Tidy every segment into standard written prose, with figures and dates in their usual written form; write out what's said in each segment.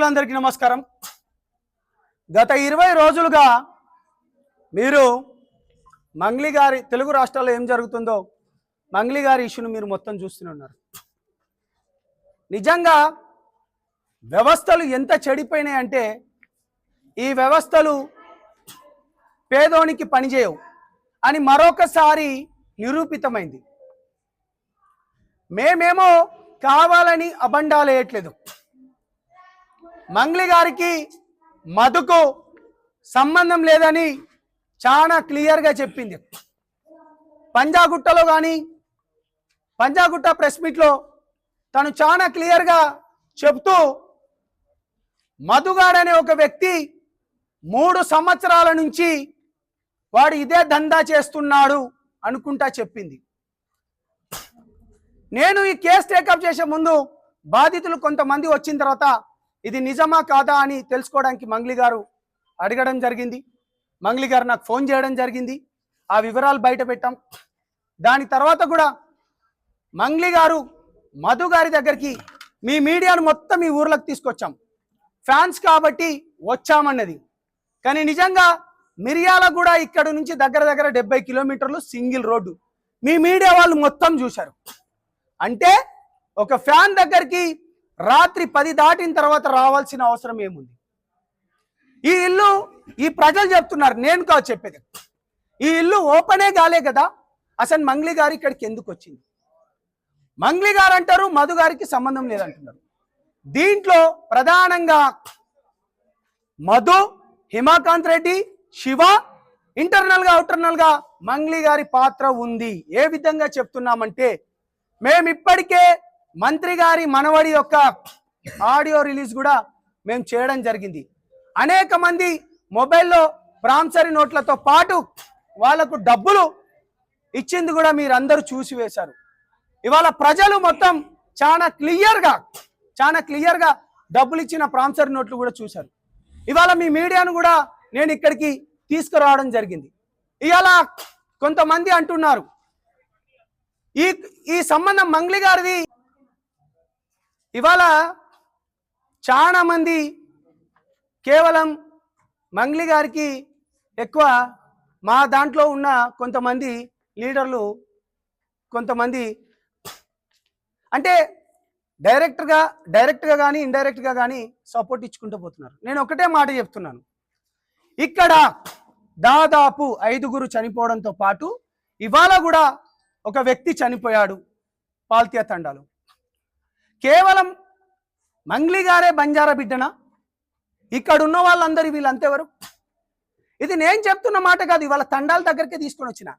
మిత్రులందరికీ నమస్కారం. గత 20 రోజులుగా మీరు మంగ్లీ గారి తెలుగు రాష్ట్రాల్లో ఏం జరుగుతుందో మంగ్లీ గారి ఇష్యూను మీరు మొత్తం చూస్తున్నారు. నిజంగా వ్యవస్థలు ఎంత చెడిపోయినాయి అంటే ఈ వ్యవస్థలు పేదోనికి పనిచేయవు అని మరొకసారి నిరూపితమైంది. మేమేమో కావాలని అబండాలు వేయట్లేదు. మంగ్లీ గారికి మధుకు సంబంధం లేదని చాలా క్లియర్గా చెప్పింది. పంజాగుట్టలో కానీ పంజాగుట్ట ప్రెస్ మీట్లో తను చాలా క్లియర్గా చెప్తూ మధుగాడనే ఒక వ్యక్తి 3 సంవత్సరాల నుంచి వాడు ఇదే దందా చేస్తున్నాడు అనుకుంటా చెప్పింది. నేను ఈ కేసు టేకప్ చేసే ముందు బాధితులు కొంతమంది వచ్చిన తర్వాత ఇది నిజమా కాదా అని తెలుసుకోవడానికి మంగ్లీ గారు అడగడం జరిగింది. మంగ్లీ గారు నాకు ఫోన్ చేయడం జరిగింది. ఆ వివరాలు బయట పెట్టాం. దాని తర్వాత కూడా మంగ్లీ గారు మధు గారి దగ్గరికి మీ మీడియాను మొత్తం మీ ఊర్లకు తీసుకొచ్చాం, ఫ్యాన్స్ కాబట్టి వచ్చామన్నది. కానీ నిజంగా మిర్యాల కూడా ఇక్కడ నుంచి దగ్గర 70 కిలోమీటర్లు సింగిల్ రోడ్డు. మీ మీడియా వాళ్ళు మొత్తం చూశారు. అంటే ఒక ఫ్యాన్ దగ్గరికి రాత్రి 10 దాటిన తర్వాత రావాల్సిన అవసరం ఏముంది? ఈ ఇల్లు ఈ ప్రజలు చెప్తున్నారు, నేను కాదు చెప్పేది. ఈ ఇల్లు ఓపెనే కాలే కదా, అసలు మంగ్లీ గారు ఇక్కడికి ఎందుకు వచ్చింది? మంగ్లీ గారు అంటారు మధు గారికి సంబంధం లేదంటున్నారు. దీంట్లో ప్రధానంగా మధు, హిమాకాంత్ రెడ్డి, శివ ఇంటర్నల్గా అవుటర్నల్గా మంగ్లీ గారి పాత్ర ఉంది. ఏ విధంగా చెప్తున్నామంటే మేము ఇప్పటికే మంత్రి గారి మనవడి యొక్క ఆడియో రిలీజ్ కూడా మేము చేయడం జరిగింది. అనేక మంది మొబైల్లో ప్రామిసరీ నోట్లతో పాటు వాళ్లకు డబ్బులు ఇచ్చింది కూడా మీరు అందరూ చూసి వేశారు. ఇవాళ ప్రజలు మొత్తం చాలా క్లియర్గా డబ్బులు ఇచ్చిన ప్రామిసరీ నోట్లు కూడా చూశారు. ఇవాళ మీ మీడియాను కూడా నేను ఇక్కడికి తీసుకురావడం జరిగింది. ఇవాళ కొంతమంది అంటున్నారు ఈ సంబంధం మంగ్లీ గారిది. ఇవాళ చాలా మంది కేవలం మంగ్లీ గారికి ఎక్కువ మా దాంట్లో ఉన్న కొంతమంది లీడర్లు కొంతమంది అంటే డైరెక్ట్గా కానీ ఇండైరెక్ట్గా కానీ సపోర్ట్ ఇచ్చుకుంటూ పోతున్నారు. నేను ఒకటే మాట చెప్తున్నాను, ఇక్కడ దాదాపు 5గురు చనిపోవడంతో పాటు ఇవాళ కూడా ఒక వ్యక్తి చనిపోయాడు పాల్తియా తండాలో. కేవలం మంగ్లీ గారే బంజారా బిడ్డనా? ఇక్కడ ఉన్న వాళ్ళందరూ వీళ్ళంతెవరు? ఇది నేను చెప్తున్న మాట కాదు, ఇవాళ తండాల దగ్గరికి తీసుకొని వచ్చిన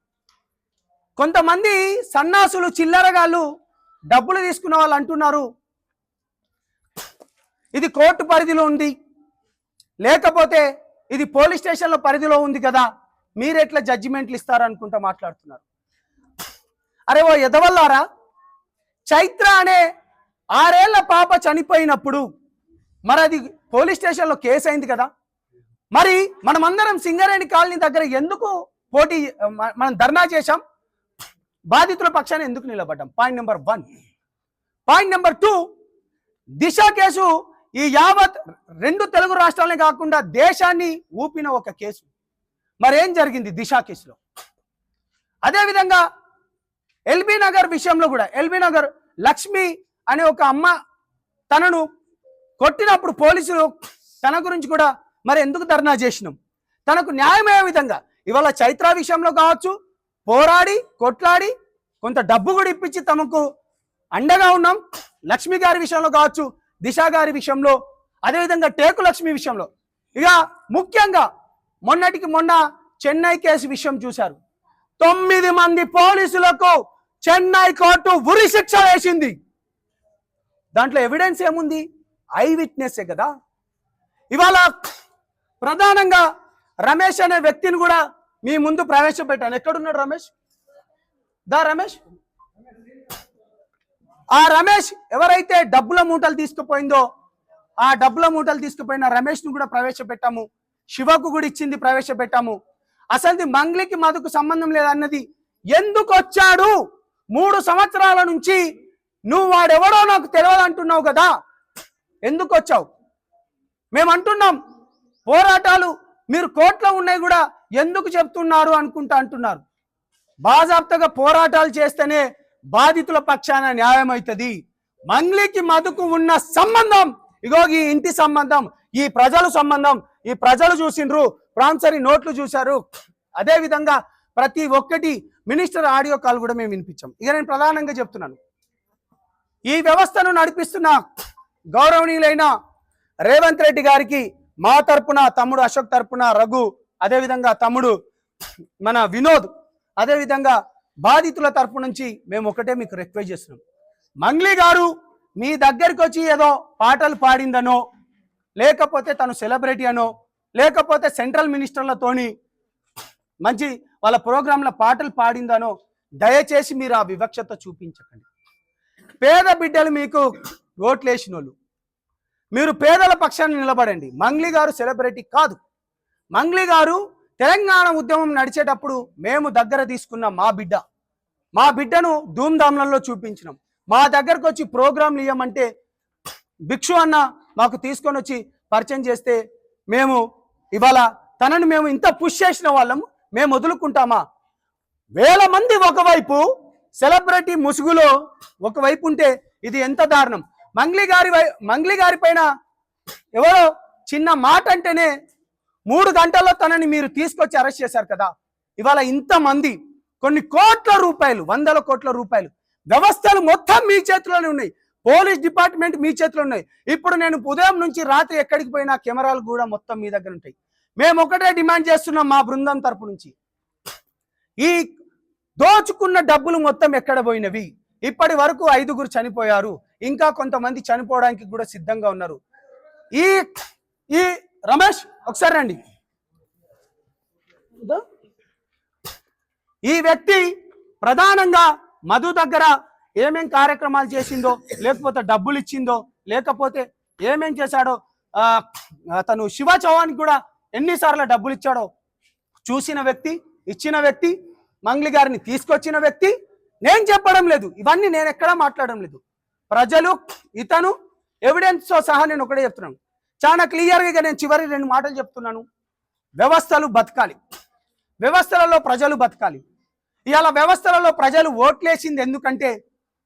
కొంతమంది సన్నాసులు చిల్లరగాళ్ళు డబ్బులు తీసుకున్న వాళ్ళు అంటున్నారు ఇది కోర్టు పరిధిలో ఉంది, లేకపోతే ఇది పోలీస్ స్టేషన్లో పరిధిలో ఉంది కదా, మీరెట్లా జడ్జిమెంట్లు ఇస్తారనుకుంటా మాట్లాడుతున్నారు. అరే ఓ ఎదవల్లారా, చైత్ర అనే 6 ఏళ్ల పాప చనిపోయినప్పుడు మరి అది పోలీస్ స్టేషన్లో కేసు అయింది కదా, మరి మనమందరం సింగరేణి కాలనీ దగ్గర ఎందుకు మనం ధర్నా చేశాం? బాధితుల పక్షాన ఎందుకు నిలబడ్డాం? Point number 1. Point number 2, Disha case ఈ యావత్ 2 తెలుగు రాష్ట్రాలనే కాకుండా దేశాన్ని ఊపిన ఒక కేసు. మరేం జరిగింది దిశ కేసులో? అదేవిధంగా ఎల్బీ నగర్ విషయంలో కూడా ఎల్బీ నగర్ లక్ష్మి అనే ఒక అమ్మ తనను కొట్టినప్పుడు పోలీసులు తన గురించి కూడా మరి ఎందుకు ధర్నా చేసినాం? తనకు న్యాయమయ్యే విధంగా ఇవాళ చైత్ర విషయంలో కావచ్చు పోరాడి కొట్లాడి కొంత డబ్బు కూడా ఇప్పించి తమకు అండగా ఉన్నాం. లక్ష్మి గారి విషయంలో కావచ్చు, దిశ గారి విషయంలో, అదేవిధంగా టేకు లక్ష్మి విషయంలో. ఇక ముఖ్యంగా మొన్నటికి మొన్న చెన్నై కేసు విషయం చూశారు. 9 మంది పోలీసులకు చెన్నై కోర్టు ఉరి శిక్ష వేసింది. దాంట్లో ఎవిడెన్స్ ఏముంది? ఐ విట్నెస్సే కదా. ఇవాళ ప్రధానంగా రమేష్ అనే వ్యక్తిని కూడా మీ ముందు ప్రవేశపెట్టాను. ఎక్కడున్నాడు రమేష్? రమేష్, ఆ రమేష్ ఎవరైతే డబ్బుల మూటలు తీసుకుపోయిందో ఆ డబ్బుల మూటలు తీసుకుపోయిన రమేష్ను కూడా ప్రవేశపెట్టాము. శివకు కూడా ఇచ్చింది ప్రవేశపెట్టాము. అసలు మంగ్లీకి మధుకు సంబంధం లేదన్నది ఎందుకు వచ్చాడు? 3 సంవత్సరాల నుంచి నువ్వు వాడెవడో నాకు తెలియదు అంటున్నావు కదా, ఎందుకు వచ్చావు? మేము అంటున్నాం పోరాటాలు మీరు కోర్టులో ఉన్నాయి కూడా ఎందుకు చెప్తున్నారు అనుకుంటా అంటున్నారు. బాజాప్తగా పోరాటాలు చేస్తేనే బాధితుల పక్షాన న్యాయం అవుతుంది. మంగ్లీకి మధుకు ఉన్న సంబంధం ఇగో ఈ ఇంటి సంబంధం, ఈ ప్రజల సంబంధం, ఈ ప్రజలు చూసిండ్రు, ప్రామిసరీ నోట్లు చూశారు. అదే విధంగా ప్రతి ఒక్కటి మినిస్టర్ ఆడియో కాల్ కూడా మేము వినిపించాం. ఇక నేను ప్రధానంగా చెప్తున్నాను, ఈ వ్యవస్థను నడిపిస్తున్న గౌరవనీయులైన రేవంత్ రెడ్డి గారికి మా తరపున, తమ్ముడు అశోక్ తరపున రఘు, అదేవిధంగా తమ్ముడు మన వినోద్, అదేవిధంగా బాధితుల తరపు నుంచి మేము ఒకటే మీకు రిక్వెస్ట్ చేస్తున్నాం. మంగ్లీ గారు మీ దగ్గరికి వచ్చి ఏదో పాటలు పాడిందనో, లేకపోతే తను సెలబ్రిటీ అనో, లేకపోతే సెంట్రల్ మినిస్టర్లతోని మంచి వాళ్ళ ప్రోగ్రాంల పాటలు పాడిందనో దయచేసి మీరు ఆ వివక్షత చూపించకండి. పేద బిడ్డలు మీకు ఓట్లేసిన వాళ్ళు, మీరు పేదల పక్షాన్ని నిలబడండి. మంగ్లీ గారు సెలబ్రిటీ కాదు. మంగ్లీ గారు తెలంగాణ ఉద్యమం నడిచేటప్పుడు మేము దగ్గర తీసుకున్న మా బిడ్డను ధూమ్ధామ్లలో చూపించినాం. మా దగ్గరకు వచ్చి ప్రోగ్రాంలు ఇవ్వమంటే భిక్షు అన్న మాకు తీసుకొని వచ్చి పరిచయం చేస్తే మేము ఇవాళ తనని మేము ఇంత పుష్ చేసిన వాళ్ళము మేము వదులుకుంటామా? వేల మంది ఒకవైపు సెలబ్రిటీ ముసుగులో ఒకవైపు ఉంటే ఇది ఎంత దారుణం. మంగ్లీ గారి పైన ఎవరో చిన్న మాట అంటేనే 3 గంటల్లో తనని మీరు తీసుకొచ్చి అరెస్ట్ చేశారు కదా. ఇవాళ ఇంతమంది కొన్ని కోట్ల రూపాయలు, 100 కోట్ల రూపాయలు వ్యవస్థలు మొత్తం మీ చేతిలోనే ఉన్నాయి. పోలీస్ డిపార్ట్మెంట్ మీ చేతిలో ఉన్నాయి. ఇప్పుడు నేను ఉదయం నుంచి రాత్రి ఎక్కడికి పోయినా కెమెరాలు కూడా మొత్తం మీ దగ్గర ఉంటాయి. మేము ఒకటే డిమాండ్ చేస్తున్నాం మా బృందం తరపు నుంచి, ఈ దోచుకున్న డబ్బులు మొత్తం ఎక్కడ పోయినవి? ఇప్పటి వరకు 5గురు చనిపోయారు, ఇంకా కొంతమంది చనిపోవడానికి కూడా సిద్ధంగా ఉన్నారు. ఈ రమేష్ ఒకసారి రండి. ఈ వ్యక్తి ప్రధానంగా మధు దగ్గర ఏమేం కార్యక్రమాలు చేసిందో, లేకపోతే డబ్బులు ఇచ్చిందో, లేకపోతే ఏమేం చేశాడో, తను శివ చౌహాన్కి కూడా ఎన్నిసార్లు డబ్బులు ఇచ్చాడో చూసిన వ్యక్తి, ఇచ్చిన వ్యక్తి, మంగ్లీ గారిని తీసుకొచ్చిన వ్యక్తి. నేను చెప్పడం లేదు, ఇవన్నీ నేను ఎక్కడా మాట్లాడడం లేదు. ప్రజలు, ఇతను ఎవిడెన్స్తో సహా నేను ఒకటే చెప్తున్నాను. చాలా క్లియర్గా నేను చివరి 2 మాటలు చెప్తున్నాను. వ్యవస్థలు బతకాలి, వ్యవస్థలలో ప్రజలు బతకాలి. ఇవాళ వ్యవస్థలలో ప్రజలు ఓట్లేసింది ఎందుకంటే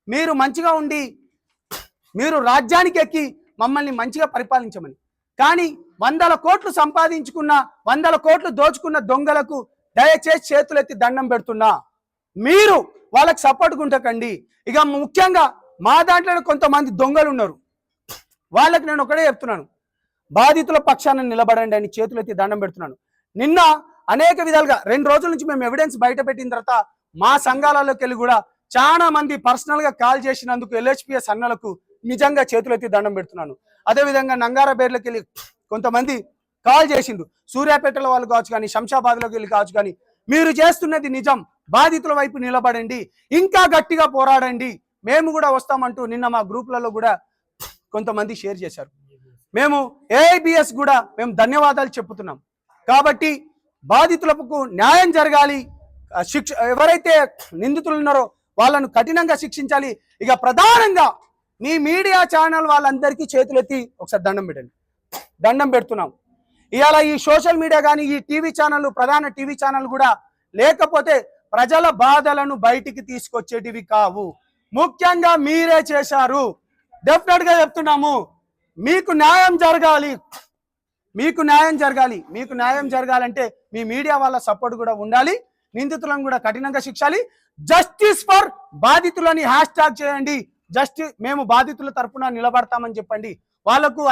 మీరు మంచిగా ఉండి, మీరు రాజ్యానికి ఎక్కి మమ్మల్ని మంచిగా పరిపాలించమని. కానీ 100 కోట్లు సంపాదించుకున్న, 100 కోట్లు దోచుకున్న దొంగలకు దయచేసి చేతులెత్తి దండం పెడుతున్నా, మీరు వాళ్ళకి సపోర్ట్గా ఉండకండి. ఇక ముఖ్యంగా మా దాంట్లో కొంతమంది దొంగలు ఉన్నారు, వాళ్ళకి నేను ఒకటే చెప్తున్నాను, బాధితుల పక్షాన నిలబడండి అని చేతులెత్తి దండం పెడుతున్నాను. నిన్న అనేక విధాలుగా 2 రోజుల నుంచి మేము ఎవిడెన్స్ బయట పెట్టిన తర్వాత మా సంఘాలలోకి వెళ్ళి కూడా చాలా మంది పర్సనల్గా కాల్ చేసినందుకు LHPS అన్నలకు నిజంగా చేతులెత్తి దండం పెడుతున్నాను. అదేవిధంగా నంగారబేర్లోకి వెళ్ళి కొంతమంది కాల్ చేసిండు, సూర్యాపేటలో వాళ్ళు కావచ్చు కానీ, శంషాబాద్లోకి వెళ్ళి కావచ్చు కానీ, మీరు చేస్తున్నది నిజం, బాధితుల వైపు నిలబడండి, ఇంకా గట్టిగా పోరాడండి, మేము కూడా వస్తామంటూ నిన్న మా గ్రూపులలో కూడా కొంతమంది షేర్ చేశారు. మేము AIBS కూడా మేము ధన్యవాదాలు చెప్పుతున్నాం. కాబట్టి బాధితులకు న్యాయం జరగాలి, ఎవరైతే నిందితులు ఉన్నారో వాళ్ళను కఠినంగా శిక్షించాలి. ఇక ప్రధానంగా మీ మీడియా ఛానల్ వాళ్ళందరికీ చేతులెత్తి ఒకసారి దండం పెడుతున్నాం. ఇవాళ ఈ సోషల్ మీడియా కానీ, ఈ టీవీ ఛానళ్ళు, ప్రధాన టీవీ ఛానల్ కూడా లేకపోతే ప్రజల బాధలను బయటికి తీసుకొచ్చేటివి కావు. ముఖ్యంగా మీరే చేశారు. డెఫినెట్గా చెప్తున్నాము, మీకు న్యాయం జరగాలి, మీకు న్యాయం జరగాలంటే మీ మీడియా వాళ్ళ సపోర్ట్ కూడా ఉండాలి. నిందితులను కూడా కఠినంగా శిక్షాలి. జస్టిస్ ఫర్ బాధితులని #ట్యాగ్ చేయండి. మేము బాధితుల తరపున నిలబడతామని చెప్పండి. వాళ్ళకు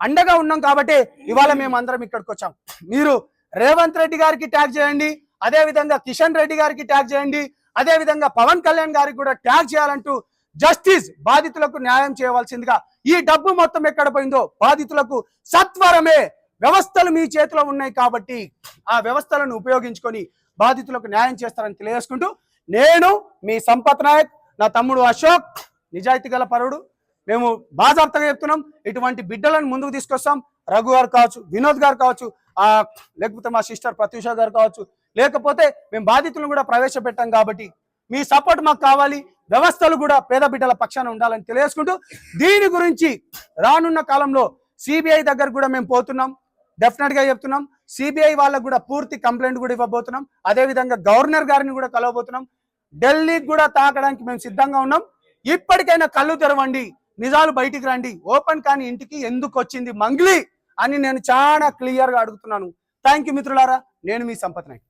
అండగా ఉన్నాం కాబట్టి ఇవాళ మేము అందరం ఇక్కడికి వచ్చాం. మీరు రేవంత్ రెడ్డి గారికి ట్యాగ్ చేయండి, అదేవిధంగా కిషన్ రెడ్డి గారికి ట్యాగ్ చేయండి, అదేవిధంగా పవన్ కళ్యాణ్ గారికి కూడా ట్యాగ్ చేయాలంటూ జస్టిస్, బాధితులకు న్యాయం చేయవలసిందిగా. ఈ డబ్బు మొత్తం ఎక్కడ పోయిందో బాధితులకు సత్వరమే, వ్యవస్థలు మీ చేతిలో ఉన్నాయి కాబట్టి ఆ వ్యవస్థలను ఉపయోగించుకొని బాధితులకు న్యాయం చేస్తారని తెలియజేసుకుంటూ, నేను మీ సంపత్ నాయక్, నా తమ్ముడు అశోక్ నిజాయితీ గల పరుడు, మేము బాజాప్తగా చెప్తున్నాం. ఇటువంటి బిడ్డలను ముందుకు తీసుకొస్తాం. రఘు గారు కావచ్చు, వినోద్ గారు కావచ్చు, లేకపోతే మా సిస్టర్ ప్రత్యూష గారు కావచ్చు, లేకపోతే మేము బాధితులను కూడా ప్రవేశపెట్టాం కాబట్టి మీ సపోర్ట్ మాకు కావాలి. వ్యవస్థలు కూడా పేద బిడ్డల పక్షాన ఉండాలని తెలియజేసుకుంటూ, దీని గురించి రానున్న కాలంలో సిబిఐ దగ్గర కూడా మేము పోతున్నాం, డెఫినెట్ గా చెప్తున్నాం. సిబిఐ వాళ్ళకు కూడా పూర్తి కంప్లైంట్ కూడా ఇవ్వబోతున్నాం. అదే విధంగా గవర్నర్ గారిని కూడా కలవబోతున్నాం. ఢిల్లీకి కూడా తాకడానికి మేము సిద్ధంగా ఉన్నాం. ఇప్పటికైనా కళ్ళు తెరవండి, నిజాలు బయటికి రండి. ఓపెన్ కాని ఇంటికి ఎందుకు వచ్చింది మంగ్లీ అని నేను చాలా క్లియర్ గా అడుగుతున్నాను. థ్యాంక్ యూ మిత్రులారా, నేను మీ సంపత్ నాయక్.